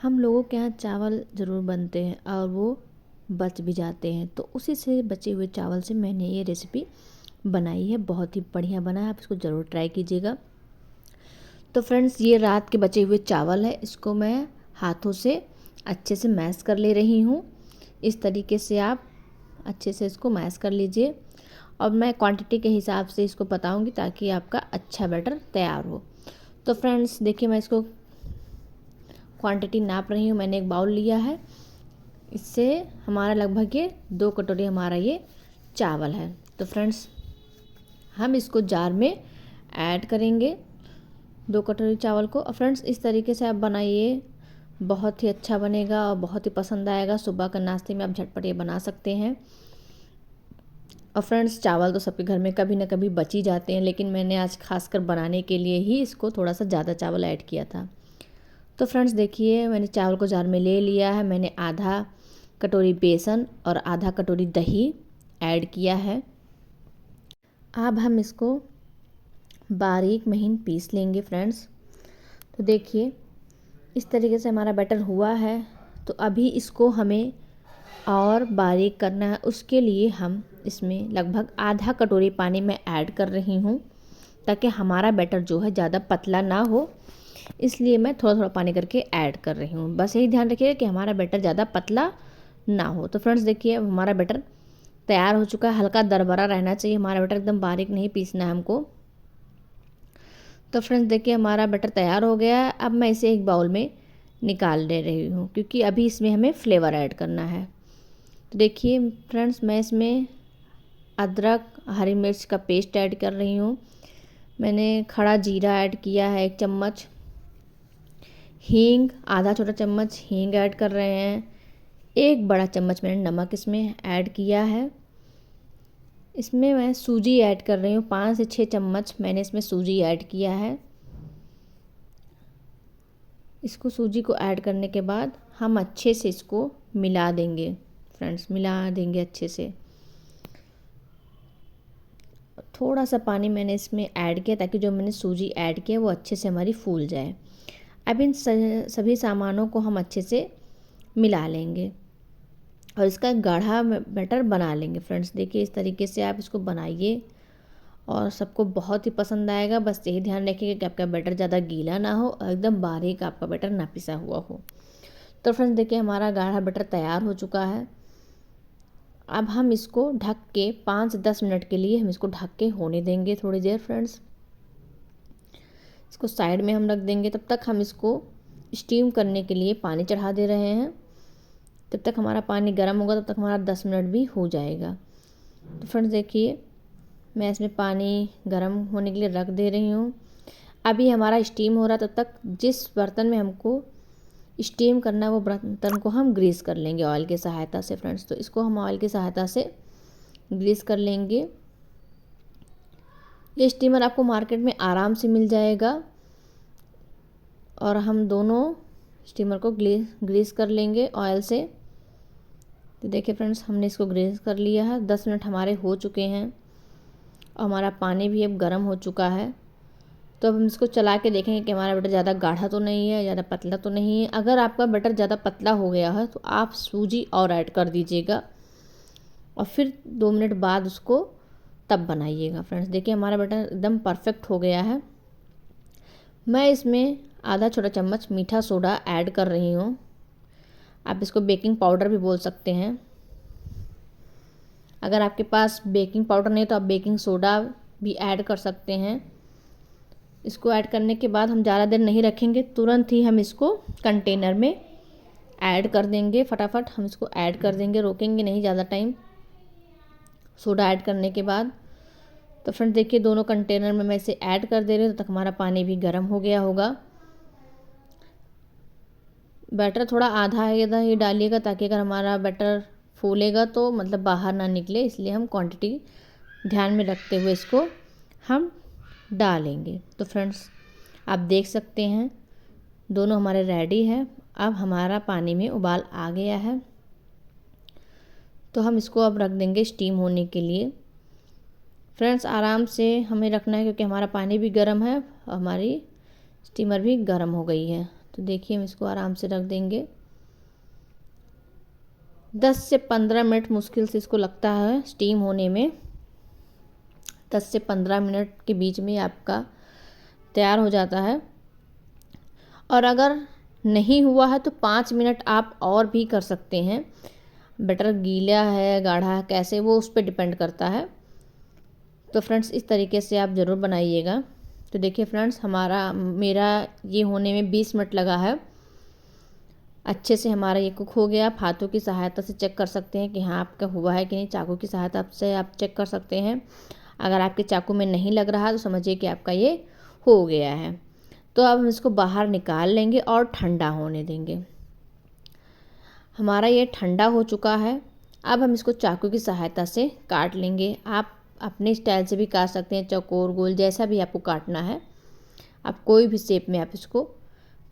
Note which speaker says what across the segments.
Speaker 1: हम लोगों के यहाँ चावल ज़रूर बनते हैं और वो बच भी जाते हैं, तो उसी से बचे हुए चावल से मैंने ये रेसिपी बनाई है। बहुत ही बढ़िया बना है, आप इसको ज़रूर ट्राई कीजिएगा। तो फ्रेंड्स, ये रात के बचे हुए चावल है, इसको मैं हाथों से अच्छे से मैश कर ले रही हूँ। इस तरीके से आप अच्छे से इसको मैश कर लीजिए और मैं क्वांटिटी के हिसाब से इसको बताऊँगी ताकि आपका अच्छा बैटर तैयार हो। तो फ्रेंड्स देखिए, मैं इसको क्वांटिटी नाप रही हूँ। मैंने एक बाउल लिया है, इससे हमारा लगभग ये 2 कटोरी हमारा ये चावल है। तो फ्रेंड्स, हम इसको जार में ऐड करेंगे 2 कटोरी चावल को। और फ्रेंड्स, इस तरीके से आप बनाइए, बहुत ही अच्छा बनेगा और बहुत ही पसंद आएगा। सुबह का नाश्ते में आप झटपट ये बना सकते हैं। और फ्रेंड्स, चावल तो सबके घर में कभी ना कभी बच ही जाते हैं, लेकिन मैंने आज खासकर बनाने के लिए ही इसको थोड़ा सा ज़्यादा चावल ऐड किया था। तो फ्रेंड्स देखिए, मैंने चावल को जार में ले लिया है। मैंने आधा कटोरी बेसन और आधा कटोरी दही ऐड किया है। अब हम इसको बारीक महीन पीस लेंगे फ्रेंड्स। तो देखिए, इस तरीके से हमारा बैटर हुआ है। तो अभी इसको हमें और बारीक करना है। उसके लिए हम इसमें लगभग आधा कटोरी पानी में ऐड कर रही हूँ, ताकि हमारा बैटर जो है ज़्यादा पतला ना हो, इसलिए मैं थोड़ा थोड़ा पानी करके ऐड कर रही हूँ। बस यही ध्यान रखिएगा कि हमारा बैटर ज़्यादा पतला ना हो। तो फ्रेंड्स देखिए, अब हमारा बैटर तैयार हो चुका है। हल्का दरबरा रहना चाहिए हमारा बैटर, एकदम बारीक नहीं पीसना है हमको। तो फ्रेंड्स देखिए, हमारा बैटर तैयार हो गया है। अब मैं इसे एक बाउल में निकाल ले रही हूँ, क्योंकि अभी इसमें हमें फ्लेवर ऐड करना है। तो देखिए फ्रेंड्स, मैं इसमें अदरक हरी मिर्च का पेस्ट ऐड कर रही हूँ। मैंने खड़ा जीरा ऐड किया है 1 चम्मच। हींग आधा छोटा चम्मच हींग ऐड कर रहे हैं। 1 बड़ा चम्मच मैंने नमक इसमें ऐड किया है। इसमें मैं सूजी ऐड कर रही हूँ, 5 से 6 चम्मच मैंने इसमें सूजी ऐड किया है। इसको सूजी को ऐड करने के बाद हम अच्छे से इसको मिला देंगे फ्रेंड्स, मिला देंगे अच्छे से। थोड़ा सा पानी मैंने इसमें ऐड किया ताकि जो मैंने सूजी ऐड किया वो अच्छे से हमारी फूल जाए। अब इन सभी सामानों को हम अच्छे से मिला लेंगे और इसका गाढ़ा बैटर बना लेंगे फ्रेंड्स। देखिए, इस तरीके से आप इसको बनाइए और सबको बहुत ही पसंद आएगा। बस यही ध्यान रखिएगा कि आपका बैटर ज़्यादा गीला ना हो और एकदम बारीक आपका बैटर ना पिसा हुआ हो। तो फ्रेंड्स देखिए, हमारा गाढ़ा बैटर तैयार हो चुका है। अब हम इसको ढक के 5 से 10 मिनट के लिए हम इसको ढक के होने देंगे थोड़ी देर फ्रेंड्स। इसको साइड में हम रख देंगे। तब तक हम इसको स्टीम करने के लिए पानी चढ़ा दे रहे हैं। जब तक हमारा पानी गर्म होगा तब तक हमारा 10 मिनट भी हो जाएगा। तो फ्रेंड्स देखिए, मैं इसमें पानी गर्म होने के लिए रख दे रही हूँ। अभी हमारा स्टीम हो रहा है, तब तक जिस बर्तन में हमको स्टीम करना है वो बर्तन को हम ग्रीस कर लेंगे ऑयल की सहायता से फ्रेंड्स। तो इसको हम ऑयल की सहायता से ग्रीस कर लेंगे। ये स्टीमर आपको मार्केट में आराम से मिल जाएगा और हम दोनों स्टीमर को ग्रीस कर लेंगे ऑयल से। तो देखिए फ्रेंड्स, हमने इसको ग्रीस कर लिया है। 10 मिनट हमारे हो चुके हैं और हमारा पानी भी अब गर्म हो चुका है। तो अब हम इसको चला के देखेंगे कि हमारा बैटर ज़्यादा गाढ़ा तो नहीं है, ज़्यादा पतला तो नहीं है। अगर आपका बैटर ज़्यादा पतला हो गया है तो आप सूजी और ऐड कर दीजिएगा और फिर 2 मिनट बाद उसको तब बनाइएगा फ्रेंड्स। देखिए, हमारा बैटर एकदम परफेक्ट हो गया है। मैं इसमें आधा छोटा चम्मच मीठा सोडा ऐड कर रही हूँ। आप इसको बेकिंग पाउडर भी बोल सकते हैं। अगर आपके पास बेकिंग पाउडर नहीं तो आप बेकिंग सोडा भी ऐड कर सकते हैं। इसको ऐड करने के बाद हम ज़्यादा देर नहीं रखेंगे, तुरंत ही हम इसको कंटेनर में ऐड कर देंगे। फटाफट हम इसको ऐड कर देंगे, रोकेंगे नहीं ज़्यादा टाइम सोडा ऐड करने के बाद। तो फ्रेंड्स देखिए, दोनों कंटेनर में मैं इसे ऐड कर दे रही हूँ। तब तक हमारा पानी भी गर्म हो गया होगा। बैटर थोड़ा आधा ही डालिएगा ताकि अगर हमारा बैटर फूलेगा तो मतलब बाहर ना निकले, इसलिए हम क्वांटिटी ध्यान में रखते हुए इसको हम डालेंगे। तो फ्रेंड्स आप देख सकते हैं दोनों हमारे रेडी है। अब हमारा पानी में उबाल आ गया है, तो हम इसको अब रख देंगे स्टीम होने के लिए। फ्रेंड्स आराम से हमें रखना है क्योंकि हमारा पानी भी गर्म है और हमारी स्टीमर भी गर्म हो गई है। तो देखिए हम इसको आराम से रख देंगे। 10 से 15 मिनट मुश्किल से इसको लगता है स्टीम होने में। 10 से 15 मिनट के बीच में आपका तैयार हो जाता है। और अगर नहीं हुआ है तो 5 मिनट आप और भी कर सकते हैं। बैटर गीला है गाढ़ा है कैसे, वो उस पर डिपेंड करता है। तो फ्रेंड्स इस तरीके से आप ज़रूर बनाइएगा। तो देखिए फ्रेंड्स मेरा ये होने में 20 मिनट लगा है। अच्छे से हमारा ये कुक हो गया। आप हाथों की सहायता से चेक कर सकते हैं कि हाँ आपका हुआ है कि नहीं। चाकू की सहायता से आप चेक कर सकते हैं। अगर आपके चाकू में नहीं लग रहा तो समझिए कि आपका ये हो गया है। तो अब हम इसको बाहर निकाल लेंगे और ठंडा होने देंगे। हमारा ये ठंडा हो चुका है। अब हम इसको चाकू की सहायता से काट लेंगे। आप अपने स्टाइल से भी काट सकते हैं, चौकोर गोल जैसा भी आपको काटना है। आप कोई भी शेप में आप इसको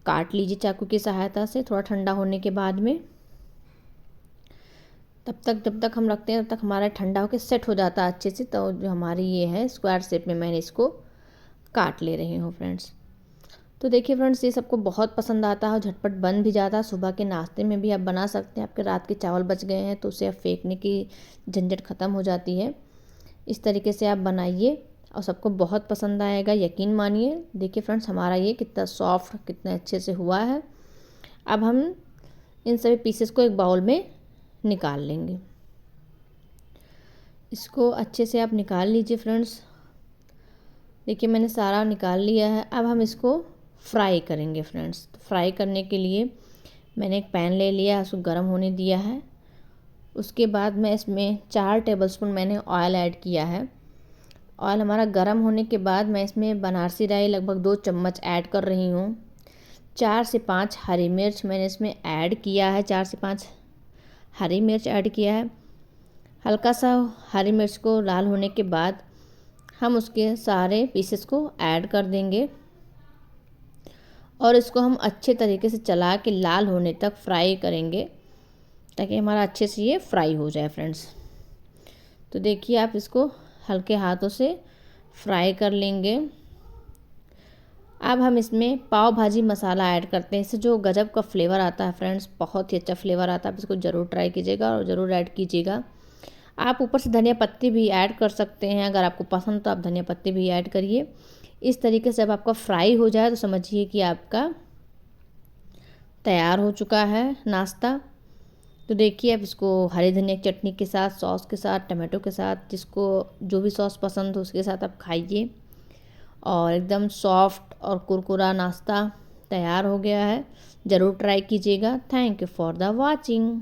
Speaker 1: काट लीजिए चाकू की सहायता से थोड़ा ठंडा होने के बाद में। तब तक जब तक हम रखते हैं तब तक हमारा ठंडा होकर सेट हो जाता है अच्छे से। तो जो हमारी ये है स्क्वायर शेप में मैंने इसको काट ले रही हूँ फ्रेंड्स। तो देखिए फ्रेंड्स ये सबको बहुत पसंद आता है और झटपट बन भी जाता है। सुबह के नाश्ते में भी आप बना सकते हैं। आपके रात के चावल बच गए हैं तो उसे आप फेंकने की झंझट ख़त्म हो जाती है। इस तरीके से आप बनाइए और सबको बहुत पसंद आएगा, यकीन मानिए। देखिए फ्रेंड्स हमारा ये कितना सॉफ्ट कितना अच्छे से हुआ है। अब हम इन सभी पीसेस को एक बाउल में निकाल लेंगे। इसको अच्छे से आप निकाल लीजिए फ्रेंड्स। देखिए मैंने सारा निकाल लिया है। अब हम इसको फ्राई करेंगे फ्रेंड्स। तो फ्राई करने के लिए मैंने एक पैन ले लिया, उसको गर्म होने दिया है। उसके बाद मैं इसमें 4 टेबलस्पून मैंने ऑयल ऐड किया है। ऑयल हमारा गर्म होने के बाद मैं इसमें बनारसी राई लगभग 2 चम्मच ऐड कर रही हूँ। 4 से 5 हरी मिर्च मैंने इसमें ऐड किया है। 4 से 5 हरी मिर्च ऐड किया है। हल्का सा हरी मिर्च को लाल होने के बाद हम उसके सारे पीसेस को ऐड कर देंगे और इसको हम अच्छे तरीके से चला के लाल होने तक फ्राई करेंगे ताकि हमारा अच्छे से ये फ्राई हो जाए फ्रेंड्स। तो देखिए आप इसको हल्के हाथों से फ्राई कर लेंगे। अब हम इसमें पाव भाजी मसाला ऐड करते हैं। इससे जो गजब का फ्लेवर आता है फ्रेंड्स, बहुत ही अच्छा फ्लेवर आता है। आप इसको ज़रूर ट्राई कीजिएगा और ज़रूर ऐड कीजिएगा। आप ऊपर से धनिया पत्ती भी ऐड कर सकते हैं, अगर आपको पसंद तो आप धनिया पत्ती भी ऐड करिए। इस तरीके से जब आपका फ्राई हो जाए तो समझिए कि आपका तैयार हो चुका है नाश्ता। तो देखिए आप इसको हरी धनिया की चटनी के साथ, सॉस के साथ, टमाटो के साथ, जिसको जो भी सॉस पसंद हो उसके साथ आप खाइए। और एकदम सॉफ्ट और कुरकुरा नाश्ता तैयार हो गया है। ज़रूर ट्राई कीजिएगा। Thank you for the watching.